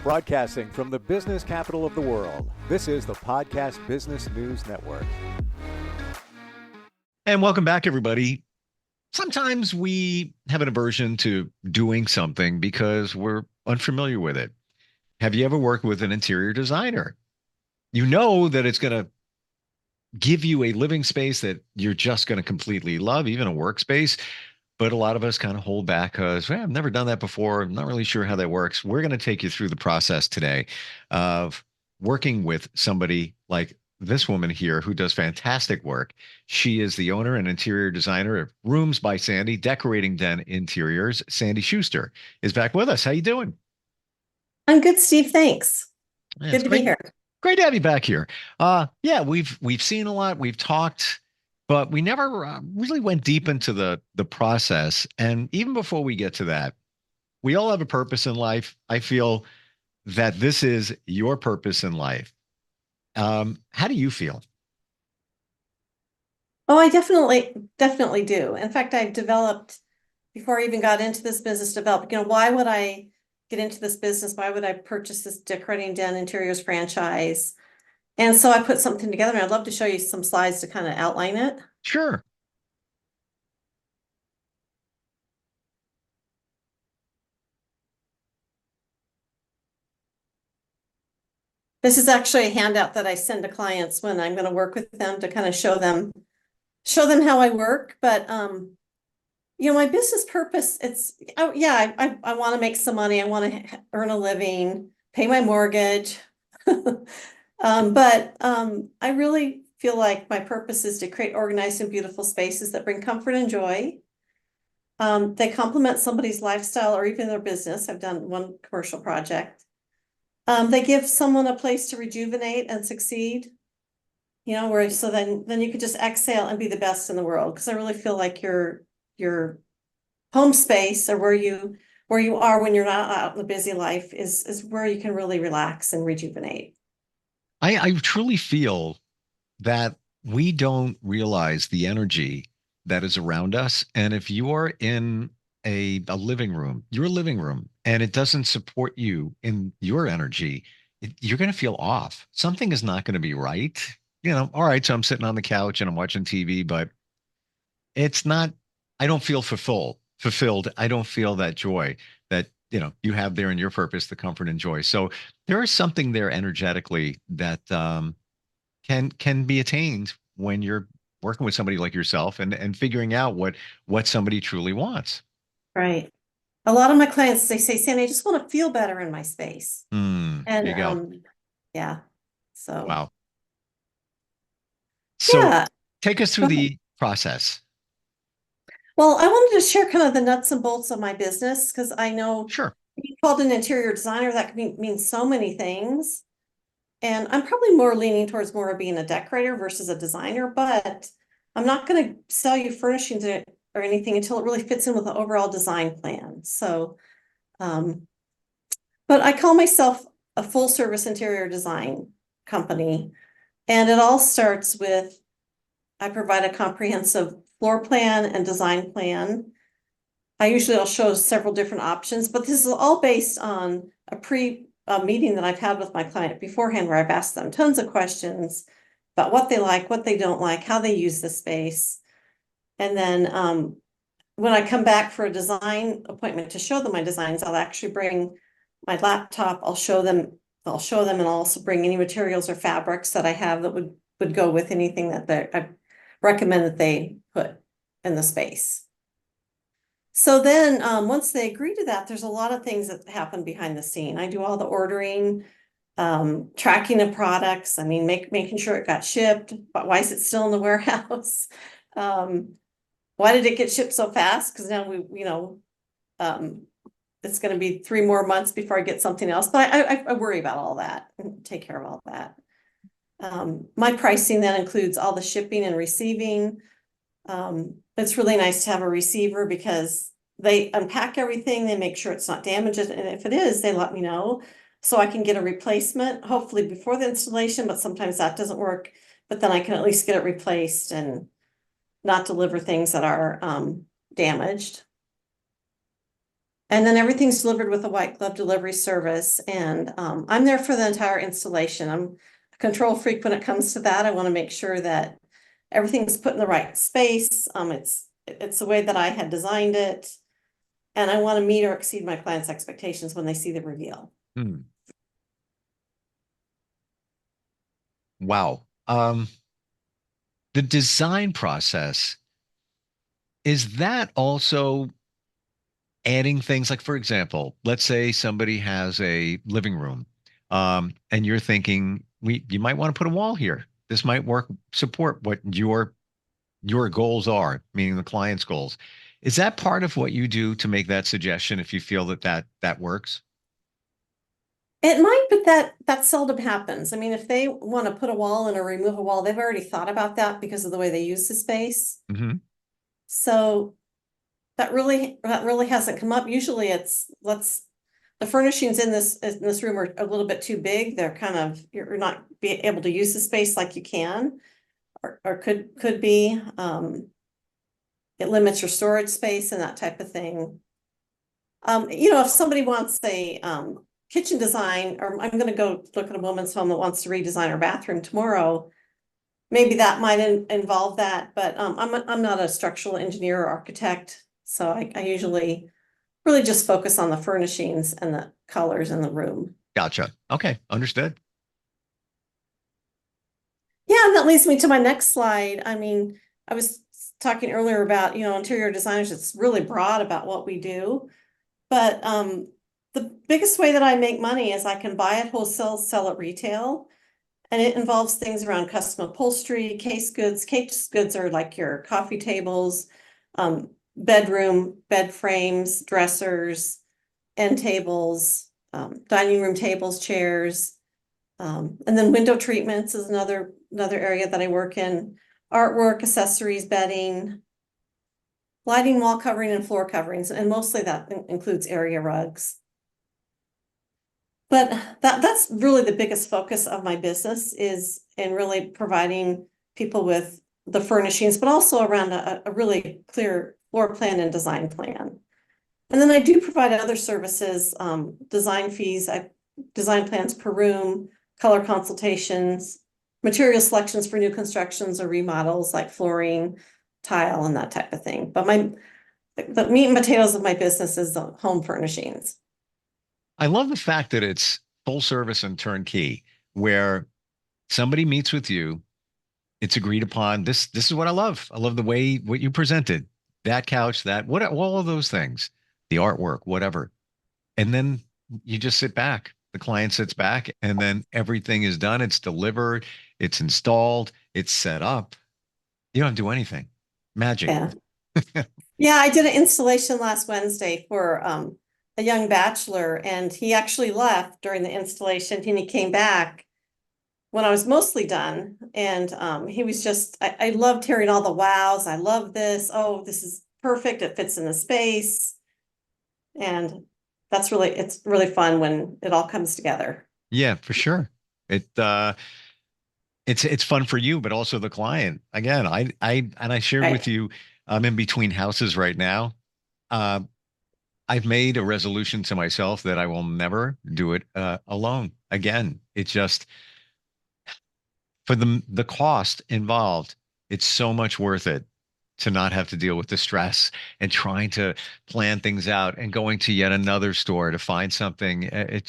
Broadcasting from the business capital of the world, this is the Podcast Business News Network. And welcome back, everybody. Sometimes we have an aversion to doing something because we're unfamiliar with it. Have you ever worked with an interior designer? You know that it's going to give you a living space that you're just going to completely love, even a workspace. But a lot of us kind of hold back because I've never done that before. I'm not really sure how that works. We're going to take you through the process today of working with somebody like this woman here who does fantastic work. She is the owner and interior designer of Rooms by Sandy, Decorating Den Interiors. Sandy Schuster is back with us. How you doing? I'm good, Steve. Thanks. Yeah, Good it's to be great. here. Great to have you back here. Yeah, we've seen a lot, we've talked, but we never really went deep into the process. And even before we get to that, we all have a purpose in life. I feel that this is your purpose in life. How do you feel? Oh, I definitely do. In fact, I developed before I even got into this business, why would I get into this business? Why would I purchase this Decorating Den Interiors franchise? And so I put something together, and I'd love to show you some slides to kind of outline it. Sure. This is actually a handout that I send to clients when I'm going to work with them to kind of show them how I work. But my business purpose, I want to make some money. I want to earn a living, pay my mortgage. But I really feel like my purpose is to create organized and beautiful spaces that bring comfort and joy. They complement somebody's lifestyle or even their business. I've done one commercial project. They give someone a place to rejuvenate and succeed. So then you could just exhale and be the best in the world. Because I really feel like your home space, or where you are when you're not out in the busy life, is where you can really relax and rejuvenate. I truly feel that we don't realize the energy that is around us. And if you are in a living room, your living room, and it doesn't support you in your energy, you're going to feel off. Something is not going to be right. All right, so I'm sitting on the couch and I'm watching TV, but it's not, I don't feel fulfilled. I don't feel that joy that, you have there in your purpose, the comfort and joy. So there is something there energetically that, can be attained when you're working with somebody like yourself and figuring out what somebody truly wants. Right. A lot of my clients, they say, Sandy, I just want to feel better in my space. There And you go. yeah. So Wow. So yeah. take us through the process. Well, I wanted to share kind of the nuts and bolts of my business, because I know Sure. being called an interior designer, that can mean so many things. And I'm probably more leaning towards more of being a decorator versus a designer, but I'm not going to sell you furnishings or anything until it really fits in with the overall design plan. So, but I call myself a full service interior design company. And it all starts with, I provide a comprehensive floor plan and design plan. I'll show several different options, but this is all based on a meeting that I've had with my client beforehand, where I've asked them tons of questions about what they like, what they don't like, how they use the space. And then when I come back for a design appointment to show them my designs, I'll actually bring my laptop. I'll show them, and I'll also bring any materials or fabrics that I have that would go with anything that I recommend that they put in the space. So then once they agree to that, there's a lot of things that happen behind the scene. I do all the ordering, tracking of products. I mean, making sure it got shipped, but why is it still in the warehouse? Why did it get shipped so fast? Because now it's going to be 3 more months before I get something else. But I worry about all that and take care of all that. My pricing then includes all the shipping and receiving. It's really nice to have a receiver because they unpack everything, they make sure it's not damaged, and if it is, they let me know so I can get a replacement, hopefully before the installation, but sometimes that doesn't work. But then I can at least get it replaced and not deliver things that are damaged. And then everything's delivered with a white glove delivery service. And I'm there for the entire installation. I'm a control freak when it comes to that. I want to make sure that everything's put in the right space. It's the way that I had designed it. And I want to meet or exceed my clients' expectations when they see the reveal. Hmm. Wow. The design process, is that also adding things like, for example, let's say somebody has a living room, and you're thinking you might want to put a wall here. This might support what your goals are, meaning the client's goals. Is that part of what you do to make that suggestion if you feel that works? It might, but that seldom happens. I mean, if they want to put a wall in or remove a wall, they've already thought about that because of the way they use the space. Mm-hmm. So that really hasn't come up. Usually the furnishings in this room are a little bit too big. They're kind of, you're not be able to use the space like you can or could be. It limits your storage space and that type of thing. If somebody wants a kitchen design, or I'm going to go look at a woman's home that wants to redesign her bathroom tomorrow, maybe that might involve that. But I'm not a structural engineer or architect, so I usually really just focus on the furnishings and the colors in the room. Gotcha. Okay, understood. Yeah, and that leads me to my next slide. I mean, I was talking earlier about, interior designers. It's really broad about what we do. But the biggest way that I make money is I can buy at wholesale, sell at retail. And it involves things around custom upholstery, case goods. Case goods are like your coffee tables, bedroom, bed frames, dressers, end tables, dining room tables, chairs. And then window treatments is another area that I work in. Artwork, accessories, bedding, lighting, wall covering, and floor coverings. And mostly that includes area rugs. But that's really the biggest focus of my business is in really providing people with the furnishings, but also around a really clear floor plan and design plan. And then I do provide other services, design fees, design plans per room, color consultations, material selections for new constructions or remodels like flooring, tile, and that type of thing. But the meat and potatoes of my business is the home furnishings. I love the fact that it's full service and turnkey, where somebody meets with you, it's agreed upon. This is what I love. I love the way what you presented, that couch, all of those things, the artwork, whatever. And then you just sit back. The client sits back, and then everything is done. It's delivered. It's installed. It's set up. You don't have to do anything. Magic. Yeah. Yeah, I did an installation last Wednesday for a young bachelor, and he actually left during the installation and he came back when I was mostly done. And he was just, I loved hearing all the wows. I love this. Oh, this is perfect. It fits in the space. And it's really fun when it all comes together. Yeah, for sure. It's fun for you, but also the client. Again, I shared Right. with you, I'm in between houses right now. I've made a resolution to myself that I will never do it alone again. It's just for the cost involved. It's so much worth it to not have to deal with the stress and trying to plan things out and going to yet another store to find something. I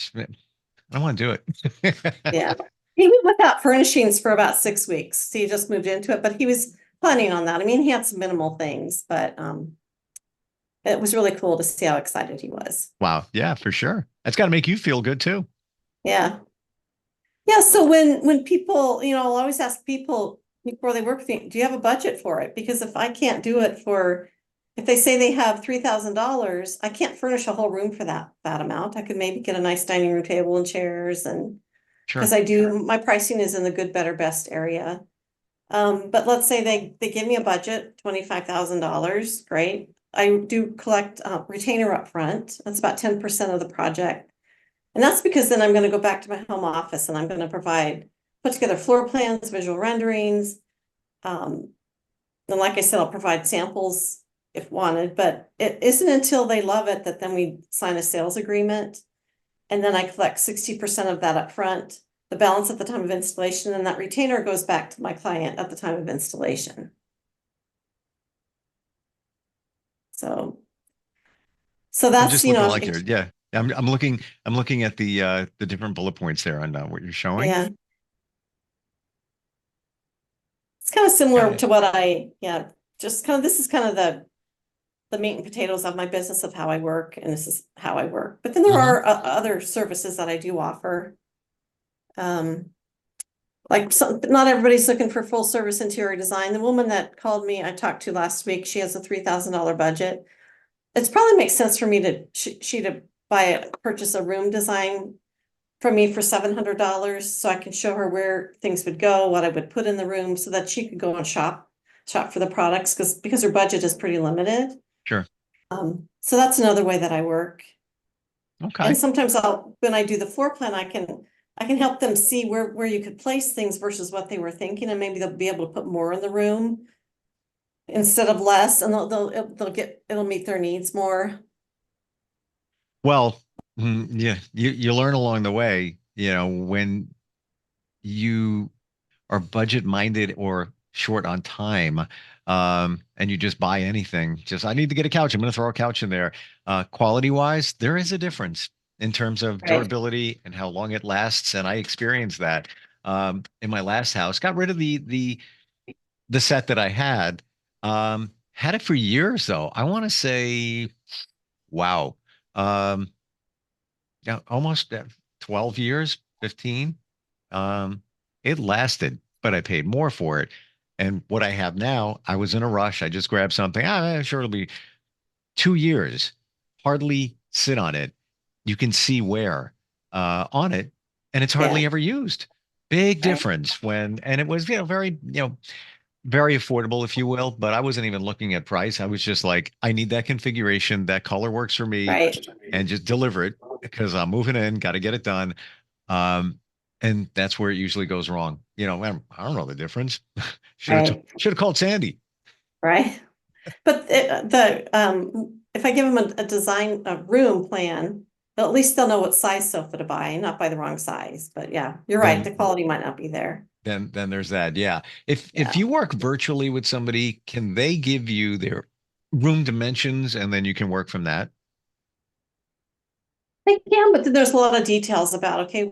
don't want to do it. Yeah. He went without furnishings for about 6 weeks. He just moved into it, but he was planning on that. I mean, he had some minimal things, but it was really cool to see how excited he was. Wow. Yeah, for sure. That's got to make you feel good too. Yeah. Yeah. So when people, I'll always ask people before they work with me, do you have a budget for it? Because if I can't do it if they say they have $3,000, I can't furnish a whole room for that amount. I could maybe get a nice dining room table and chairs, and Sure. because my pricing is in the good, better, best area. But let's say they give me a budget, $25,000, great. I do collect retainer up front. That's about 10% of the project. And that's because then I'm going to go back to my home office and I'm going to put together floor plans, visual renderings. And like I said, I'll provide samples if wanted, but it isn't until they love it that then we sign a sales agreement. And then I collect 60% of that up front, the balance at the time of installation, and that retainer goes back to my client at the time of installation. So I'm that's, just looking like here. Yeah. I'm looking at the different bullet points there on what you're showing. yeah. It's kind of similar to what just kind of, this is kind of the meat and potatoes of my business of how I work, and this is how I work. But then there are other services that I do offer. Like not everybody's looking for full service interior design. The woman that called me, I talked to last week, she has a $3,000 budget. It's probably makes sense for me to purchase a room design from me for $700, so I can show her where things would go, what I would put in the room, so that she could go and shop for the products, because her budget is pretty limited. Sure. So that's another way that I work. Okay. And sometimes when I do the floor plan, I can help them see where you could place things versus what they were thinking, and maybe they'll be able to put more in the room instead of less, and it'll meet their needs more. Well, yeah, you learn along the way, when you are budget minded or short on time, and you just buy anything. I need to get a couch. I'm going to throw a couch in there. Quality wise, there is a difference in terms of durability and how long it lasts. And I experienced that in my last house. Got rid of the set that I had. Had it for years though. I want to say, wow, yeah, almost 12 years, 15. It lasted, but I paid more for it. And what I have now, I was in a rush. I just grabbed something. Sure, it'll be 2 years. Hardly sit on it. You can see wear on it, and it's hardly ever used. Big difference and it was, very, very affordable, if you will. But I wasn't even looking at price. I was just like, I need that configuration. That color works for me, and just deliver it because I'm moving in. Got to get it done. And that's where it usually goes wrong. I don't know the difference. Should have called Sandy. Right. But if I give them a room plan, at least they'll know what size sofa to buy and not buy the wrong size. But yeah, you're right. The quality might not be there. Then there's that. Yeah. If you work virtually with somebody, can they give you their room dimensions and then you can work from that? They can, but then there's a lot of details about, okay,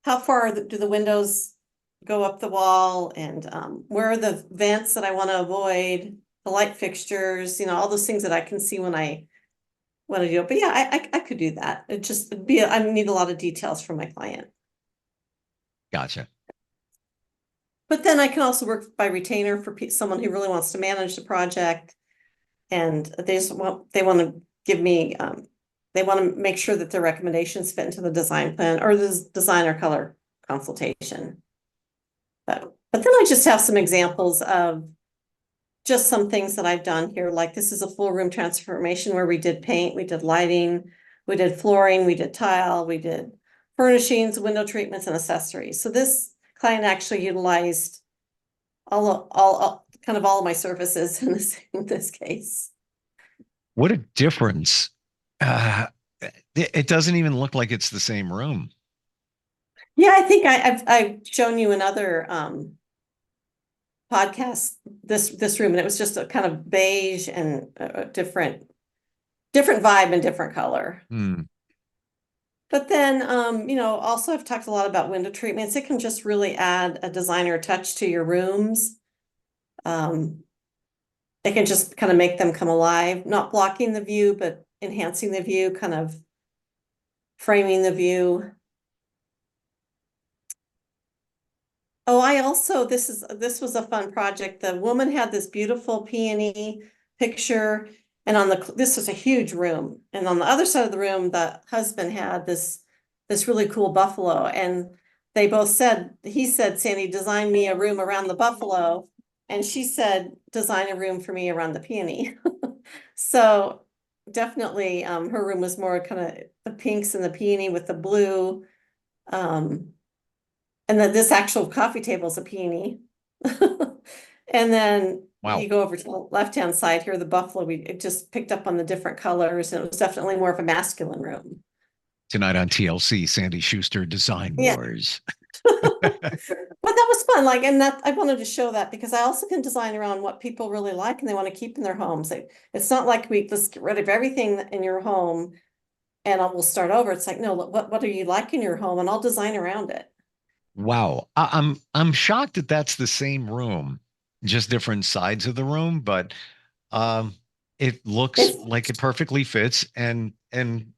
how far do the windows go up the wall, and where are the vents that I want to avoid, the light fixtures, all those things that I can see when I do it. But yeah, I could do that. I need a lot of details from my client. Gotcha. But then I can also work by retainer for someone who really wants to manage the project, and they want to give me, they want to make sure that their recommendations fit into the design plan or the design or color consultation. But then I just have some examples of just some things that I've done here. Like this is a full room transformation where we did paint, we did lighting, we did flooring, we did tile, we did furnishings, window treatments, and accessories. So this client actually utilized all of my services in this case. What a difference. It doesn't even look like it's the same room. Yeah, I think I've shown you another podcast this room, and it was just a kind of beige and a different vibe and different color. But then also I've talked a lot about window treatments. It can just really add a designer touch to your rooms. It can just kind of make them come alive, not blocking the view, but enhancing the view, kind of framing the view. Oh, this was a fun project. The woman had this beautiful peony picture, and this was a huge room. And on the other side of the room, the husband had this really cool buffalo. And they both he said, Sandy, design me a room around the buffalo. And she said, design a room for me around the peony. So definitely her room was more kind of the pinks and the peony with the blue. And then this actual coffee table is a peony. And then Wow. You go over to the left-hand side here, the buffalo, it just picked up on the different colors, and it was definitely more of a masculine room. Tonight on TLC, Sandy Schuster Design Yeah. Wars. But that was fun, like, and that I wanted to show that because I also can design around what people really like and they want to keep in their homes. It's not like let's get rid of everything in your home and we'll start over. It's like, no, what do you like in your home? And I'll design around it. Wow. I'm shocked that that's the same room, just different sides of the room, but um it looks It's like it perfectly fits and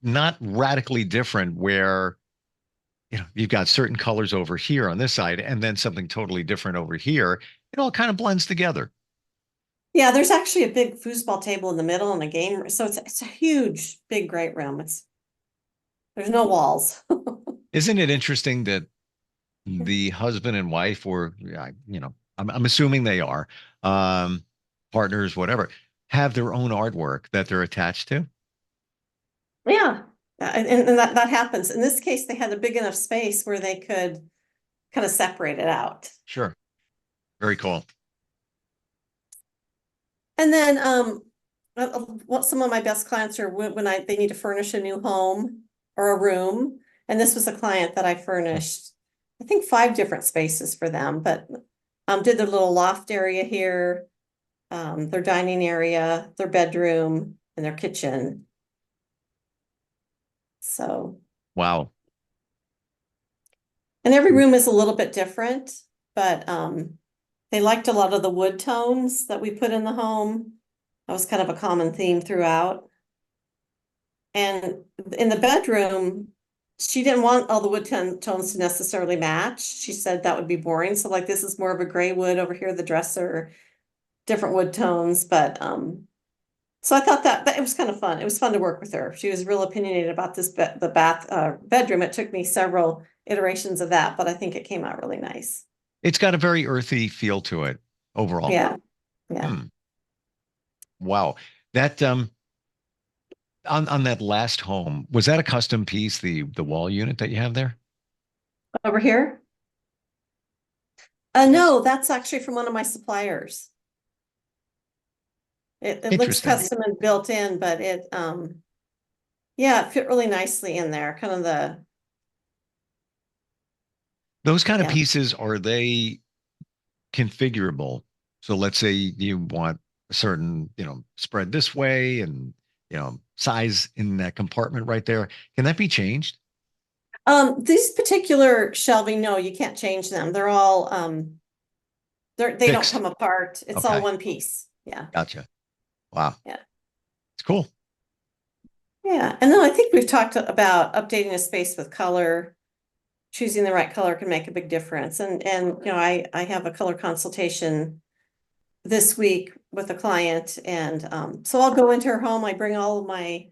not radically different where you've got certain colors over here on this side and then something totally different over here. It all kind of blends together. Yeah, there's actually a big foosball table in the middle and a game. So it's a huge, big, great room. There's no walls. Isn't it interesting that the husband and wife, or I'm assuming they are partners, whatever, have their own artwork that they're attached to? Yeah. And that happens. In this case, they had a big enough space where they could kind of separate it out. Sure. Very cool. And then what some of my best clients are when they need to furnish a new home or a room. And this was a client that I furnished, I think 5 different spaces for them, but did their little loft area here, their dining area, their bedroom, and their kitchen. So, Wow. and every room is a little bit different, but they liked a lot of the wood tones that we put in the home. That was kind of a common theme throughout. And in the bedroom, she didn't want all the wood tones to necessarily match. She said that would be boring. So like this is more of a gray wood over here, the dresser, different wood tones. But so I thought that it was kind of fun. It was fun to work with her. She was real opinionated about this bedroom. It took me several iterations of that, but I think it came out really nice. It's got a very earthy feel to it overall. Yeah. Yeah. Wow. That on that last home, was that a custom piece, the wall unit that you have there? Over here? No, that's actually from one of my suppliers. It looks Interesting. custom and built in, but yeah, it fit really nicely in there. Kind of Those kind of yeah. pieces, are they configurable? So let's say you want a certain, spread this way and, size in that compartment right there. Can that be changed? These particular shelving, no, you can't change them. They're all they don't Fixed. come apart. It's all Okay. one piece. Yeah. Gotcha. Wow. Yeah. It's cool. Yeah. And then I think we've talked about updating a space with color. Choosing the right color can make a big difference. And I have a color consultation this week with a client, and so I'll go into her home. I bring all of my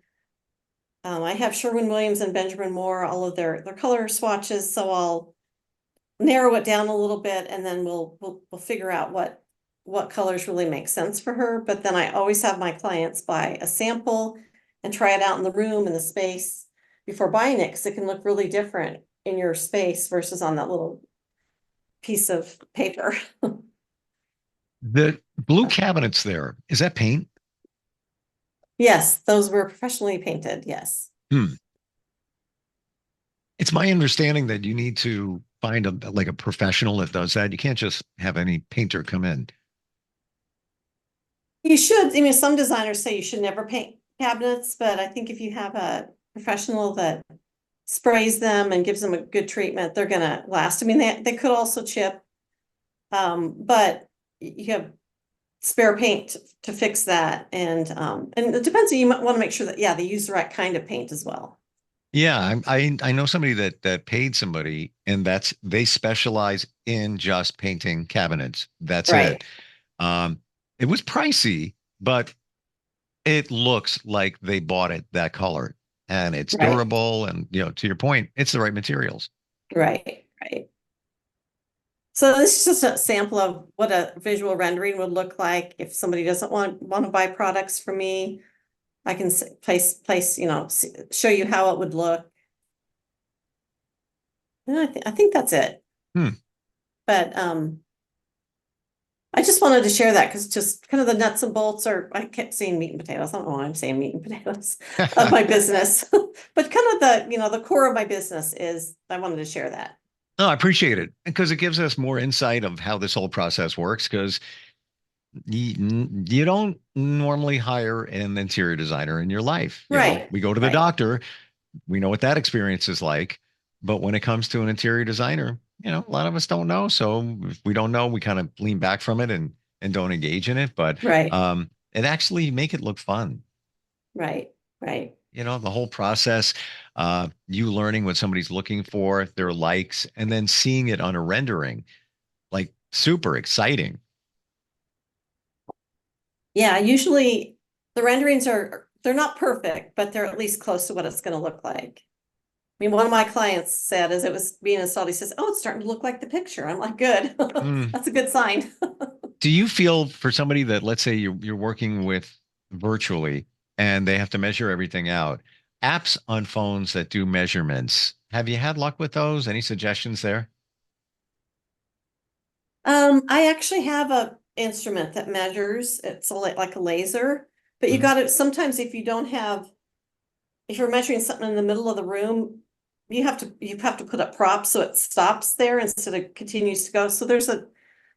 I have Sherwin-Williams and Benjamin Moore, all of their color swatches, so I'll narrow it down a little bit, and then we'll figure out what colors really make sense for her. But then I always have my clients buy a sample and try it out in the room, in the space, before buying it, because it can look really different in your space versus on that little piece of paper. The blue cabinets there, is that paint? Yes, those were professionally painted. Yes. It's my understanding that you need to find a professional that does that. You can't just have any painter come in. You should. I mean, some designers say you should never paint cabinets, but I think if you have a professional that sprays them and gives them a good treatment, they're gonna last. I mean, they could also chip, but you have spare paint to fix that, and it depends. You might want to make sure that they use the right kind of paint as well. Yeah, I know somebody that paid somebody, and they specialize in just painting cabinets. That's Right. it. It was pricey, but it looks like they bought it that color, and it's Right. durable, and to your point, it's the right materials. Right. So this is just a sample of what a visual rendering would look like if somebody doesn't want to buy products from me. I can place, show you how it would look. And I think that's it. Hmm. But I just wanted to share that because just kind of the nuts and bolts are, I kept saying meat and potatoes. I don't know why I'm saying meat and potatoes of my business. But kind of the core of my business is, I wanted to share that. No, I appreciate it because it gives us more insight of how this whole process works. Because you don't normally hire an interior designer in your life. You know, Right. we go to the Right. doctor, we know what that experience is like. But when it comes to an interior designer, a lot of us don't know. So if we don't know, we kind of lean back from it and don't engage in it. But Right. it actually make it look fun. Right. Right. The whole process, you learning what somebody's looking for, their likes, and then seeing it on a rendering, like super exciting. Yeah, usually the renderings they're not perfect, but they're at least close to what it's going to look like. I mean, one of my clients said as it was being installed, he says, "Oh, it's starting to look like the picture." I'm like, "Good." That's a good sign. Do you feel for somebody that, let's say you're working with virtually and they have to measure everything out, apps on phones that do measurements, have you had luck with those? Any suggestions there? I actually have a instrument that measures. It's like a laser, but you Mhm. got to sometimes if you're measuring something in the middle of the room, you have to put up props so it stops there instead of continues to go. So there's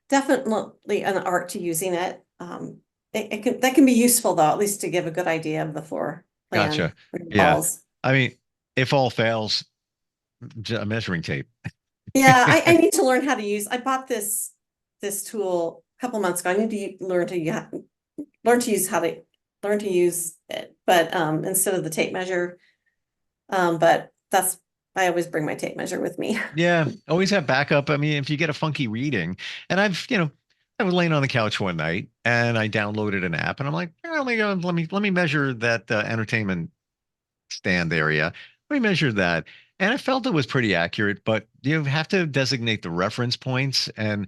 definitely an art to using it. That can be useful though, at least to give a good idea of the floor plan Gotcha. for the Yeah. walls. I mean, if all fails, a measuring tape. Yeah, I need to learn how to use. I bought this tool a couple months ago. I need to learn to use it, but instead of the tape measure. But I always bring my tape measure with me. Yeah, always have backup. I mean, if you get a funky reading, and I was laying on the couch one night and I downloaded an app, and I'm like, let me measure that entertainment stand area. Let me measure that, and I felt it was pretty accurate. But you have to designate the reference points, and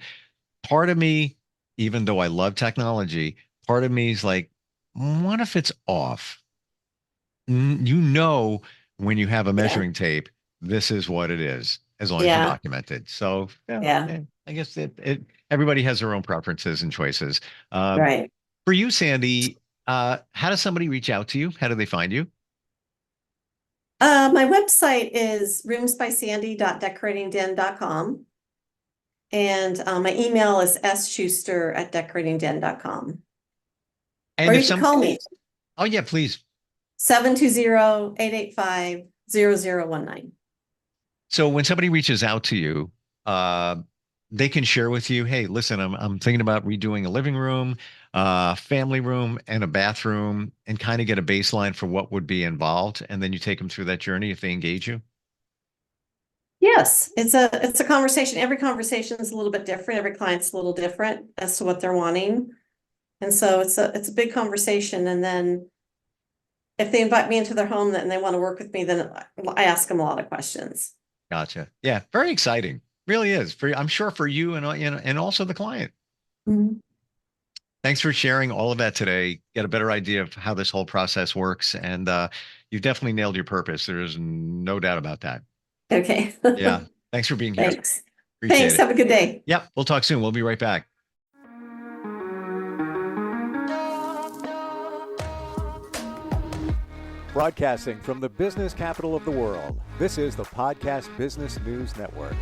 part of me, even though I love technology, part of me is like, what if it's off? When you have a Yeah, measuring tape, this is what it is, as long as you yeah, document it. So yeah, yeah, yeah, I guess everybody has their own preferences and choices. Um, right. for you, Sandy, how does somebody reach out to you? How do they find you? My website is roomsbysandy.decoratingden.com. And my email is sschuster@decoratingden.com. Or And if you can some, call me oh yeah, please. 720-885-0019. So when somebody reaches out to you, uh, they can share with you, hey, listen, I'm thinking about redoing a living room, family room, and a bathroom, and kind of get a baseline for what would be involved, and then you take them through that journey if they engage you. Yes, it's a conversation. Every conversation is a little bit different. Every client's a little different as to what they're wanting. And so it's a big conversation. And then if they invite me into their home and they want to work with me, then I ask them a lot of questions. Gotcha. Yeah, very exciting. Really is. I'm sure for you and also the client. Mhm. Thanks for sharing all of that today. Get a better idea of how this whole process works, and you've definitely nailed your purpose. There is no doubt about that. Okay. Yeah. Thanks for being here. Thanks. Appreciate Thanks. it. Have a good day. Yep. We'll talk soon. We'll be right back. Broadcasting from the business capital of the world, this is the Podcast Business News Network.